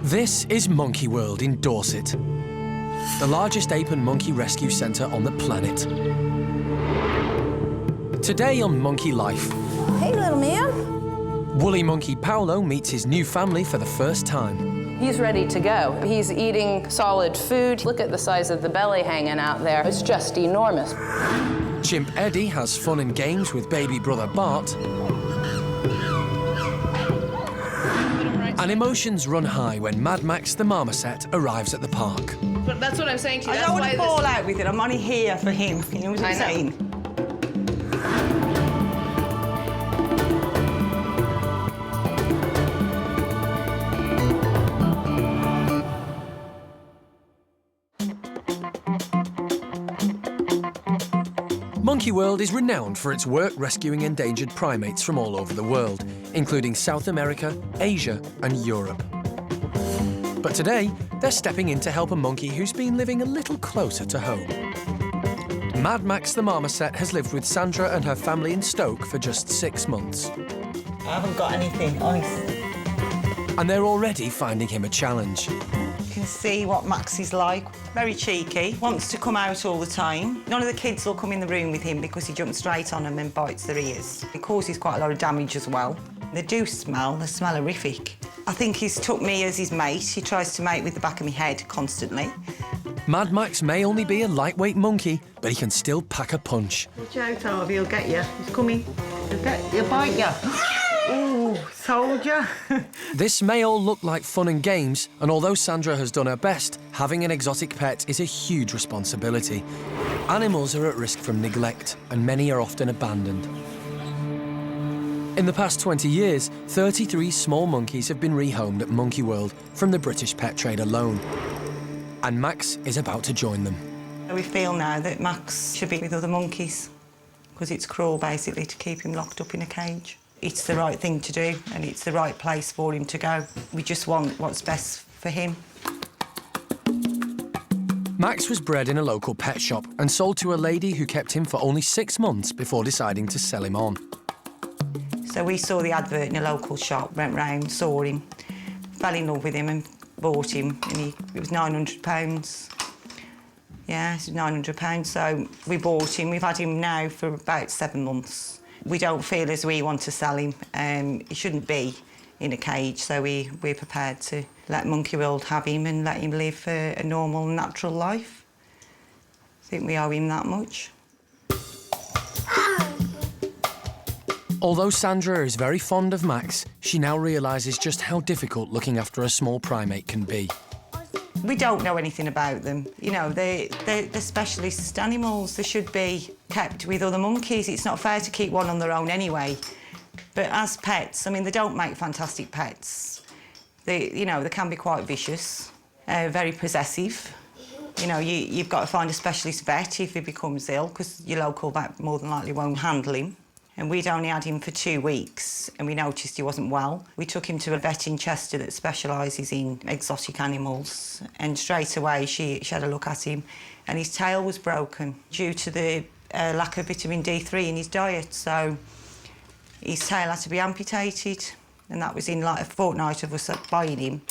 This is Monkey World in Dorset, the largest ape and monkey rescue centre on the planet. Today on Monkey Life... Hey, little man. Woolly monkey Paulo meets his new family for the first time. He's ready to go. He's eating solid food. Look at the size of the belly hanging out there. It's just enormous. Chimp Eddi has fun and games with baby brother Bart. And emotions run high when Mad Max the marmoset arrives at the park. But that's what I'm saying to you. I don't want to fall out with it. I'm only here for him. You know what I'm saying? Monkey World is renowned for its work rescuing endangered primates from all over the world, including South America, Asia and Europe. But today, they're stepping in to help a monkey who's been living a little closer to home. Mad Max the marmoset has lived with Sandra and her family in Stoke for just 6 months. I haven't got anything, honestly. And they're already finding him a challenge. You can see what Max is like. Very cheeky, wants to come out all the time. None of the kids will come in the room with him because he jumps straight on them and bites their ears. It causes quite a lot of damage as well. They do smell, they smell horrific. I think he's took me as his mate. He tries to mate with the back of my head constantly. Mad Max may only be a lightweight monkey, but he can still pack a punch. Watch out, Harvey, he'll get you. He's coming. He'll bite you. Ooh, soldier. This may all look like fun and games, and although Sandra has done her best, having an exotic pet is a huge responsibility. Animals are at risk from neglect, and many are often abandoned. In the past 20 years, 33 small monkeys have been rehomed at Monkey World from the British pet trade alone. And Max is about to join them. We feel now that Max should be with other monkeys, because it's cruel, basically, to keep him locked up in a cage. It's the right thing to do, and it's the right place for him to go. We just want what's best for him. Max was bred in a local pet shop and sold to a lady who kept him for only 6 months before deciding to sell him on. So we saw the advert in a local shop, went round, saw him, fell in love with him and bought him, and it was £900. Yeah, it was £900, so we bought him. We've had him now for about 7 months. We don't feel as we want to sell him. He shouldn't be in a cage, so we're prepared to let Monkey World have him and let him live a normal, natural life. I think we owe him that much. Although Sandra is very fond of Max, she now realises just how difficult looking after a small primate can be. We don't know anything about them. You know, they're specialist animals. They should be kept with other monkeys. It's not fair to keep one on their own anyway. But as pets, I mean, they don't make fantastic pets. You know, they can be quite vicious, very possessive. You know, you've got to find a specialist vet if he becomes ill, because your local vet more than likely won't handle him. And we'd only had him for 2 weeks, and we noticed he wasn't well. We took him to a vet in Chester that specialises in exotic animals, and straight away she had a look at him, and his tail was broken due to the lack of vitamin D3 in his diet, so his tail had to be amputated, and that was in like a fortnight of us buying him.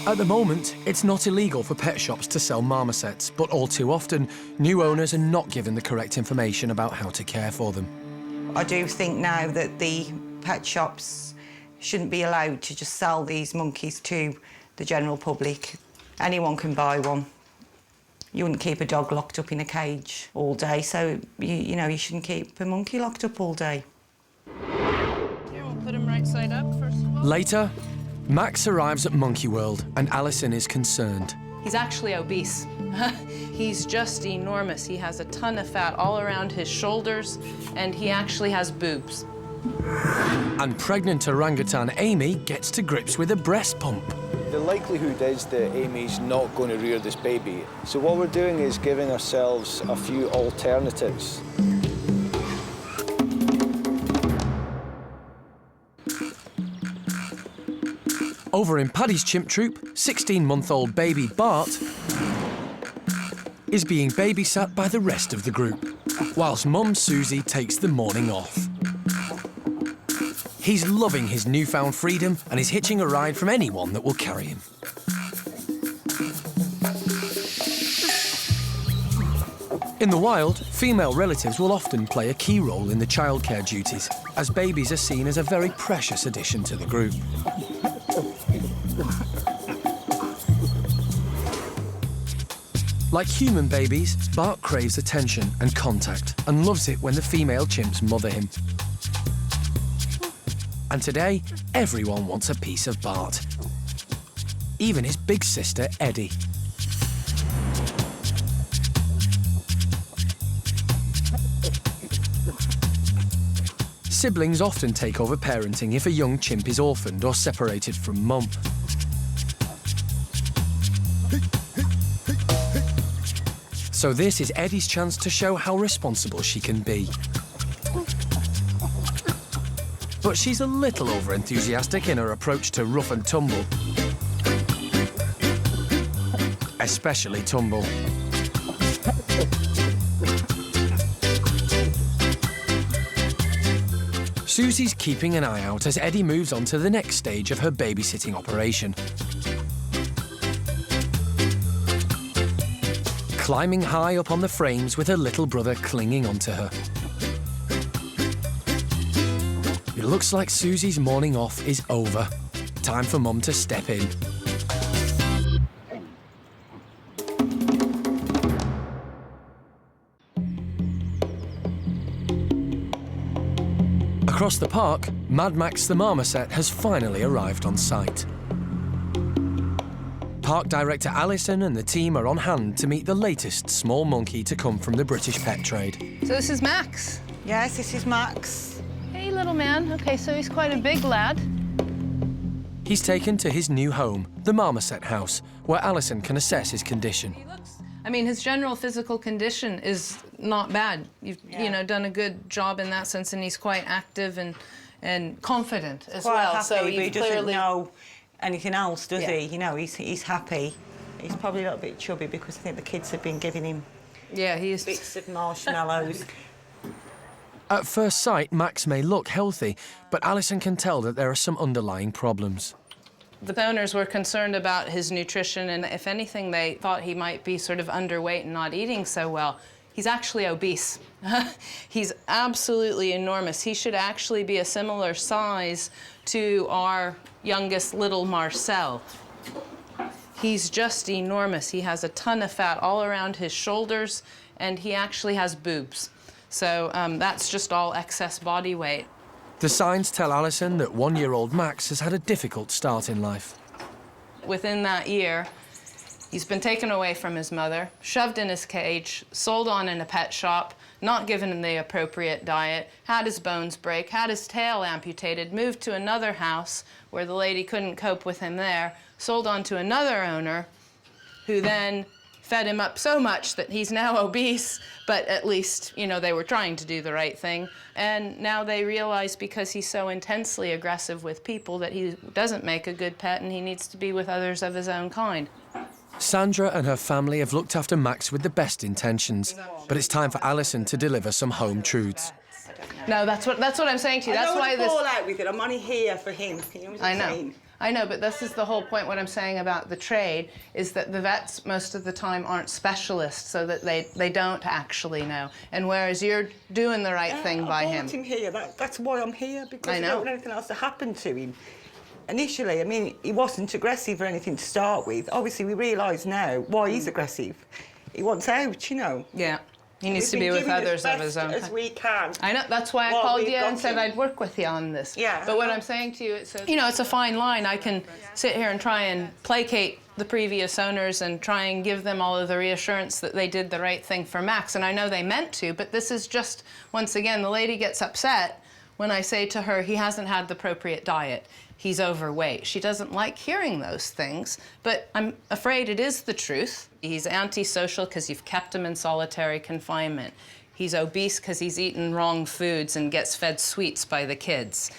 At the moment, it's not illegal for pet shops to sell marmosets, but all too often, new owners are not given the correct information about how to care for them. I do think now that the pet shops shouldn't be allowed to just sell these monkeys to the general public. Anyone can buy one. You wouldn't keep a dog locked up in a cage all day, so, you know, you shouldn't keep a monkey locked up all day. Here, we'll put him right side up, first of all. Later, Max arrives at Monkey World and Alison is concerned. He's actually obese. He's just enormous. He has a ton of fat all around his shoulders, and he actually has boobs. And pregnant orangutan Amy gets to grips with a breast pump. The likelihood is that Amy's not going to rear this baby. So what we're doing is giving ourselves a few alternatives. Over in Paddy's chimp troop, 16-month-old baby Bart is being babysat by the rest of the group, whilst Mum Susie takes the morning off. He's loving his newfound freedom and is hitching a ride from anyone that will carry him. In the wild, female relatives will often play a key role in the childcare duties, as babies are seen as a very precious addition to the group. Like human babies, Bart craves attention and contact and loves it when the female chimps mother him. And today, everyone wants a piece of Bart. Even his big sister, Eddi. Siblings often take over parenting if a young chimp is orphaned or separated from mum. So this is Eddi's chance to show how responsible she can be. But she's a little over-enthusiastic in her approach to rough and tumble. Especially tumble. Susie's keeping an eye out as Eddi moves on to the next stage of her babysitting operation. Climbing high up on the frames with her little brother clinging onto her. It looks like Susie's morning off is over. Time for Mum to step in. Across the park, Mad Max the marmoset has finally arrived on site. Park director Alison and the team are on hand to meet the latest small monkey to come from the British pet trade. So this is Max. Yes, this is Max. Hey, little man. Okay, so he's quite a big lad. He's taken to his new home, the Marmoset House, where Alison can assess his condition. I mean, his general physical condition is not bad. You've you know, done a good job in that sense, and he's quite active and confident as Quite well. happy, So but he you've doesn't clearly know anything else, does Yeah. he? You know, he's happy. He's probably a little bit chubby because I think the kids have been giving him yeah, he is. bits of marshmallows. At first sight, Max may look healthy, but Alison can tell that there are some underlying problems. The owners were concerned about his nutrition, and if anything, they thought he might be sort of underweight and not eating so well. He's actually obese. He's absolutely enormous. He should actually be a similar size to our youngest little Marcel. He's just enormous. He has a ton of fat all around his shoulders, and he actually has boobs. So that's just all excess body weight. The signs tell Alison that one-year-old Max has had a difficult start in life. Within that year, he's been taken away from his mother, shoved in his cage, sold on in a pet shop, not given him the appropriate diet, had his bones break, had his tail amputated, moved to another house where the lady couldn't cope with him there, sold on to another owner who then fed him up so much that he's now obese, but at least, you know, they were trying to do the right thing. And now they realize because he's so intensely aggressive with people that he doesn't make a good pet and he needs to be with others of his own kind. Sandra and her family have looked after Max with the best intentions, but it's time for Alison to deliver some home truths. No, that's what I'm saying to you. That's why I don't this. want to fall out with it. I'm only here for him. Can you understand? I know, but this is the whole point. What I'm saying about the trade is that the vets most of the time aren't specialists, so that they don't actually know. And whereas you're doing the right thing by him. I brought him here. That's why I'm here, because I I know. don't want anything else to happen to him. Initially, I mean, he wasn't aggressive or anything to start with. Obviously, we realise now why he's aggressive. He wants out, you know. Yeah. He needs to be with others of his own as kind. we can. I know, that's why I Well, called we've you and got said him. I'd work with you on this. Yeah. But what I'm saying to you, you know, it's a fine line. I can sit here and try and placate the previous owners and try and give them all of the reassurance that they did the right thing for Max, and I know they meant to, but this is just, once again, the lady gets upset when I say to her, he hasn't had the appropriate diet. He's overweight. She doesn't like hearing those things, but I'm afraid it is the truth. He's antisocial because you've kept him in solitary confinement. He's obese because he's eaten wrong foods and gets fed sweets by the kids.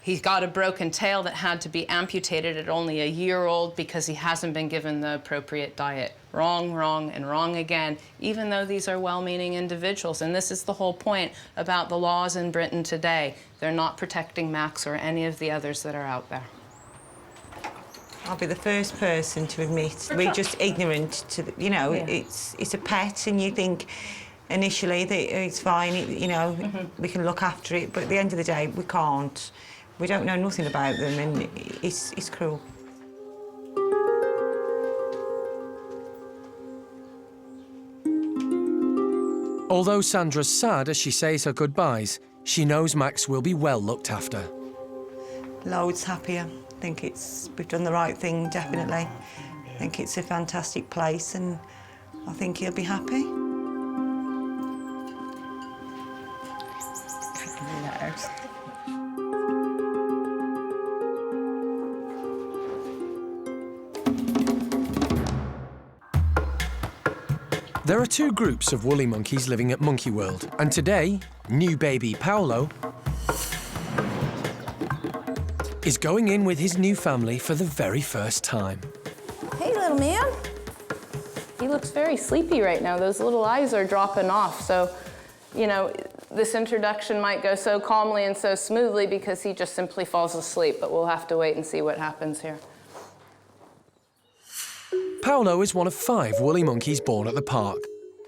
He got a broken tail that had to be amputated at only a year old because he hasn't been given the appropriate diet. Wrong, wrong, and wrong again, even though these are well-meaning individuals. And this is the whole point about the laws in Britain today. They're not protecting Max or any of the others that are out there. I'll be the first person to admit we're just ignorant to, you know, it's a pet, and you think initially that it's fine, you know, we can look after it, but at the end of the day, we can't. We don't know nothing about them, and it's cruel. Although Sandra's sad as she says her goodbyes, she knows Max will be well looked after. Loads happier. I think we've done the right thing, definitely. I think it's a fantastic place, and I think he'll be happy. There are two groups of woolly monkeys living at Monkey World, and today, new baby Paulo is going in with his new family for the very first time. Hey, little man. He looks very sleepy right now. Those little eyes are dropping off. So, you know, this introduction might go so calmly and so smoothly because he just simply falls asleep, but we'll have to wait and see what happens here. Paulo is one of 5 woolly monkeys born at the park,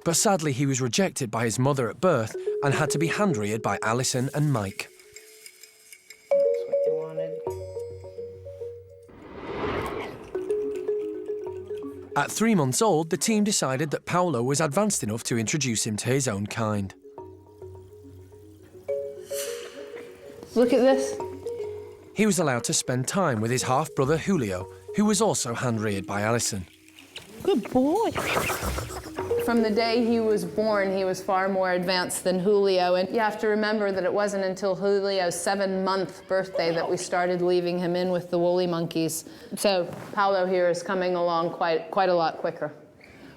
but sadly he was rejected by his mother at birth and had to be hand-reared by Alison and Mike. That's what you wanted. At 3 months old, the team decided that Paulo was advanced enough to introduce him to his own kind. Look at this. He was allowed to spend time with his half-brother Julio, who was also hand-reared by Alison. Good boy. From the day he was born, he was far more advanced than Julio. And you have to remember that it wasn't until Julio's 7-month birthday that we started leaving him in with the woolly monkeys. So Paulo here is coming along quite a lot quicker.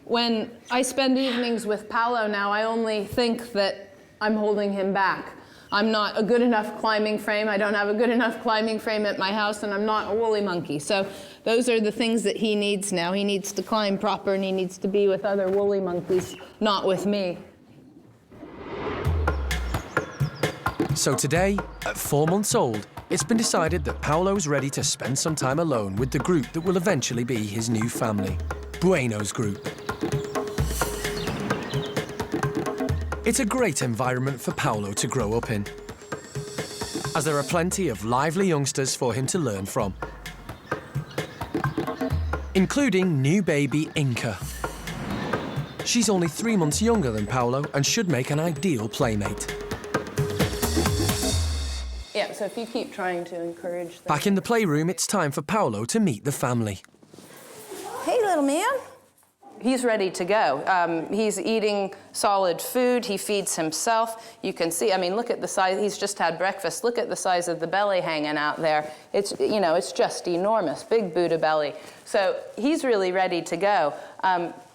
When I spend evenings with Paulo now, I only think that I'm holding him back. I'm not a good enough climbing frame. I don't have a good enough climbing frame at my house, and I'm not a woolly monkey. So those are the things that he needs now. He needs to climb proper, and he needs to be with other woolly monkeys, not with me. So today, at 4 months old, it's been decided that Paulo's ready to spend some time alone with the group that will eventually be his new family, Bueno's group. It's a great environment for Paulo to grow up in, as there are plenty of lively youngsters for him to learn from, including new baby Inca. She's only 3 months younger than Paulo and should make an ideal playmate. Yeah, so if you keep trying to encourage them. Back in the playroom, it's time for Paulo to meet the family. Hey, little man. He's ready to go. He's eating solid food. He feeds himself. You can see, I mean, look at the size. He's just had breakfast. Look at the size of the belly hanging out there. It's, you know, it's just enormous, big Buddha belly. So he's really ready to go.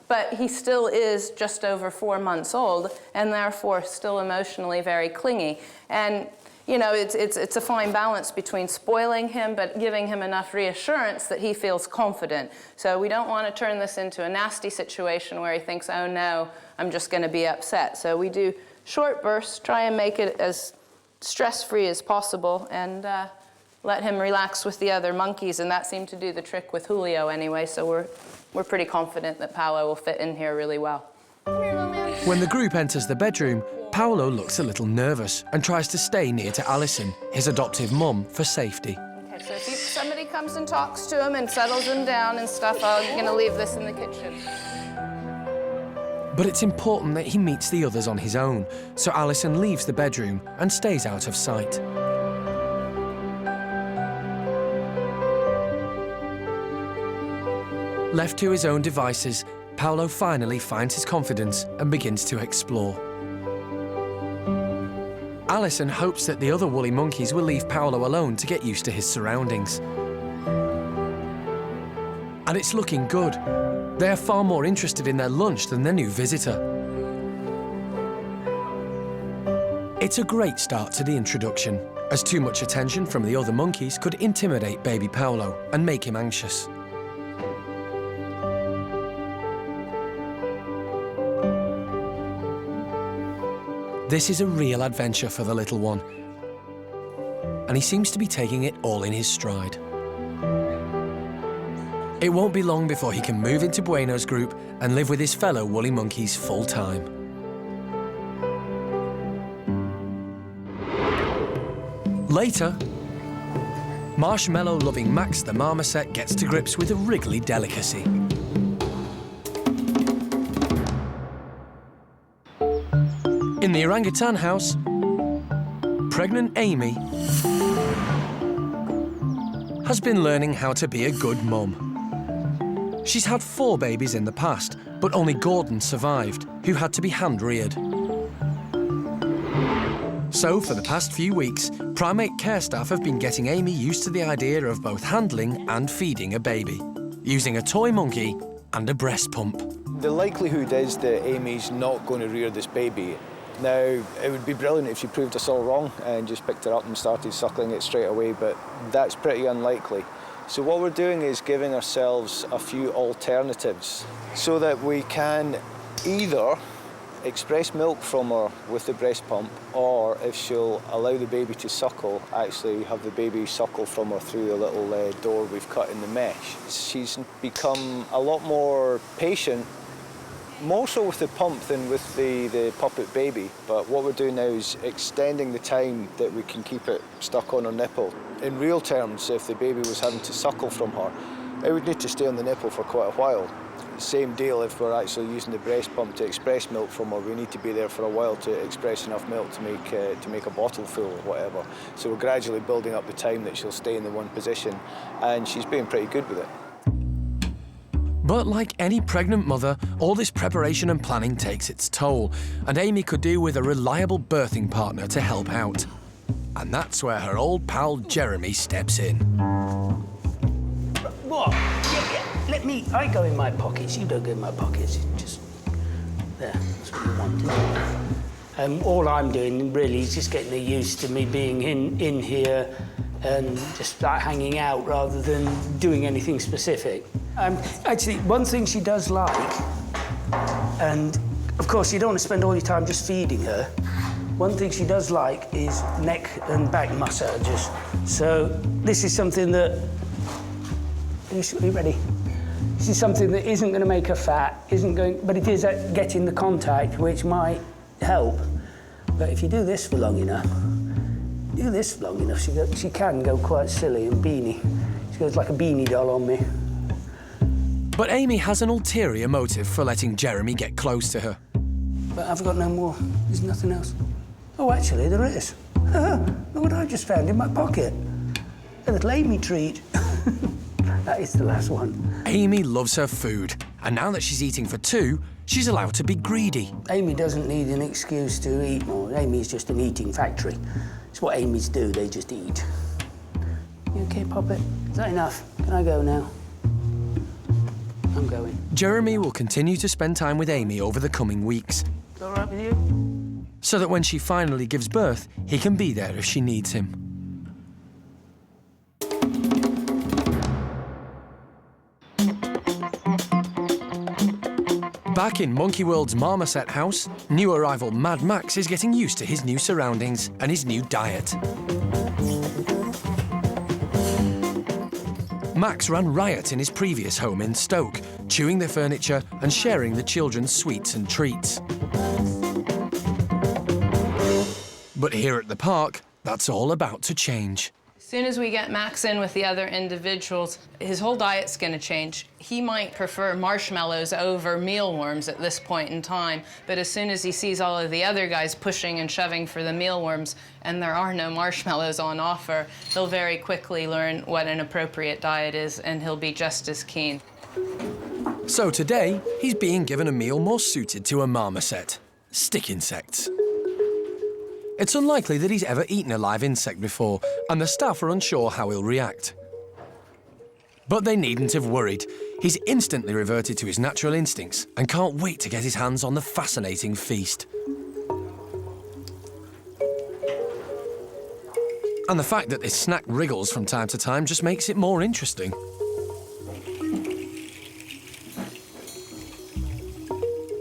But he still is just over 4 months old and therefore still emotionally very clingy. And you know, it's a fine balance between spoiling him but giving him enough reassurance that he feels confident. So we don't want to turn this into a nasty situation where he thinks, oh no, I'm just going to be upset. So we do short bursts, try and make it as stress-free as possible, and let him relax with the other monkeys, and that seemed to do the trick with Julio anyway, so we're pretty confident that Paulo will fit in here really well. When the group enters the bedroom, Paulo looks a little nervous and tries to stay near to Alison, his adoptive mum, for safety. Okay, so if somebody comes and talks to him and settles him down and stuff, I'm going to leave this in the kitchen. But it's important that he meets the others on his own, so Alison leaves the bedroom and stays out of sight. Left to his own devices, Paulo finally finds his confidence and begins to explore. Alison hopes that the other woolly monkeys will leave Paulo alone to get used to his surroundings. And it's looking good. They are far more interested in their lunch than their new visitor. It's a great start to the introduction, as too much attention from the other monkeys could intimidate baby Paulo and make him anxious. This is a real adventure for the little one, and he seems to be taking it all in his stride. It won't be long before he can move into Bueno's group and live with his fellow woolly monkeys full-time. Later, marshmallow-loving Max the marmoset gets to grips with a wriggly delicacy. In the orangutan house, pregnant Amy has been learning how to be a good mum. She's had 4 babies in the past, but only Gordon survived, who had to be hand-reared. So, for the past few weeks, primate care staff have been getting Amy used to the idea of both handling and feeding a baby, using a toy monkey and a breast pump. The likelihood is that Amy's not going to rear this baby. Now, it would be brilliant if she proved us all wrong and just picked her up and started suckling it straight away, but that's pretty unlikely. So what we're doing is giving ourselves a few alternatives so that we can either express milk from her with the breast pump, or if she'll allow the baby to suckle, actually have the baby suckle from her through the little door we've cut in the mesh. She's become a lot more patient, more so with the pump than with the puppet baby, but what we're doing now is extending the time that we can keep it stuck on her nipple. In real terms, if the baby was having to suckle from her, it would need to stay on the nipple for quite a while. Same deal if we're actually using the breast pump to express milk from her, we need to be there for a while to express enough milk to make a bottle full or whatever. So we're gradually building up the time that she'll stay in the one position, and she's being pretty good with it. But like any pregnant mother, all this preparation and planning takes its toll, and Amy could do with a reliable birthing partner to help out. And that's where her old pal Jeremy steps in. What? Yeah, let me... I go in my pockets, you don't go in my pockets. Just... there, that's what you wanted. All I'm doing really is just getting her used to me being in here and just like hanging out rather than doing anything specific. Actually, one thing she does like, and of course you don't want to spend all your time just feeding her, one thing she does like is neck and back massages. So this is something that, are you ready? This is something that isn't going to make her fat, but it is at getting the contact, which might help. But if you do this for long enough, she can go quite silly and beanie. She goes like a beanie doll on me. But Amy has an ulterior motive for letting Jeremy get close to her. But I've got no more. There's nothing else. Oh, actually, there is. Look what I just found in my pocket. A little Amy treat. That is the last one. Amy loves her food, and now that she's eating for 2, she's allowed to be greedy. Amy doesn't need an excuse to eat more. Amy's just an eating factory. It's what Amy's do, they just eat. You okay, Poppet? Is that enough? Can I go now? I'm going. Jeremy will continue to spend time with Amy over the coming weeks, Is that all right with you? so that when she finally gives birth, he can be there if she needs him. Back in Monkey World's marmoset house, new arrival Mad Max is getting used to his new surroundings and his new diet. Max ran riot in his previous home in Stoke, chewing the furniture and sharing the children's sweets and treats. But here at the park, that's all about to change. As soon as we get Max in with the other individuals, his whole diet's going to change. He might prefer marshmallows over mealworms at this point in time, but as soon as he sees all of the other guys pushing and shoving for the mealworms, and there are no marshmallows on offer, he'll very quickly learn what an appropriate diet is, and he'll be just as keen. So today, he's being given a meal more suited to a marmoset: stick insects. It's unlikely that he's ever eaten a live insect before, and the staff are unsure how he'll react. But they needn't have worried. He's instantly reverted to his natural instincts and can't wait to get his hands on the fascinating feast. And the fact that this snack wriggles from time to time just makes it more interesting.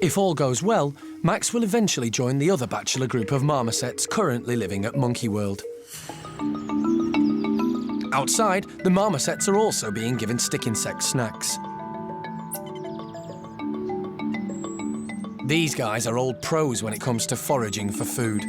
If all goes well, Max will eventually join the other bachelor group of marmosets currently living at Monkey World. Outside, the marmosets are also being given stick insect snacks. These guys are old pros when it comes to foraging for food.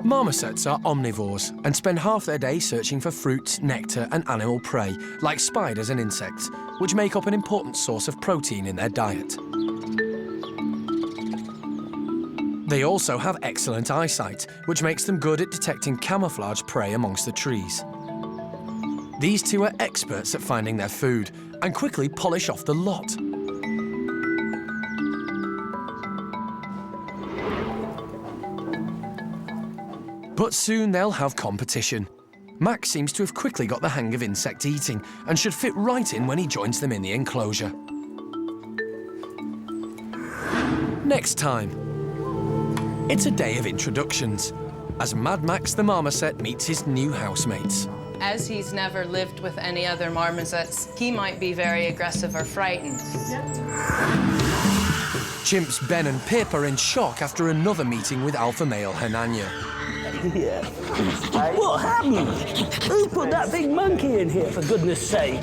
Marmosets are omnivores and spend half their day searching for fruits, nectar and animal prey, like spiders and insects, which make up an important source of protein in their diet. They also have excellent eyesight, which makes them good at detecting camouflage prey amongst the trees. These two are experts at finding their food and quickly polish off the lot. But soon they'll have competition. Max seems to have quickly got the hang of insect eating and should fit right in when he joins them in the enclosure. Next time, it's a day of introductions, as Mad Max the Marmoset meets his new housemates. As he's never lived with any other marmosets, he might be very aggressive or frightened. Chimps Ben and Pip are in shock after another meeting with alpha male Henania. Yeah. What happened? Who put that big monkey in here, for goodness sake?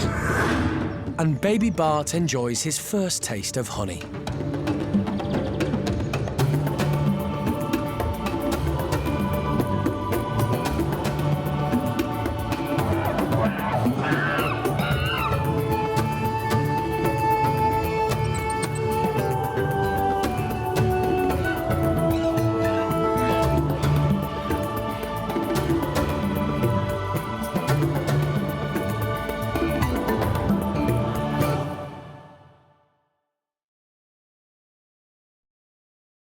And baby Bart enjoys his first taste of honey.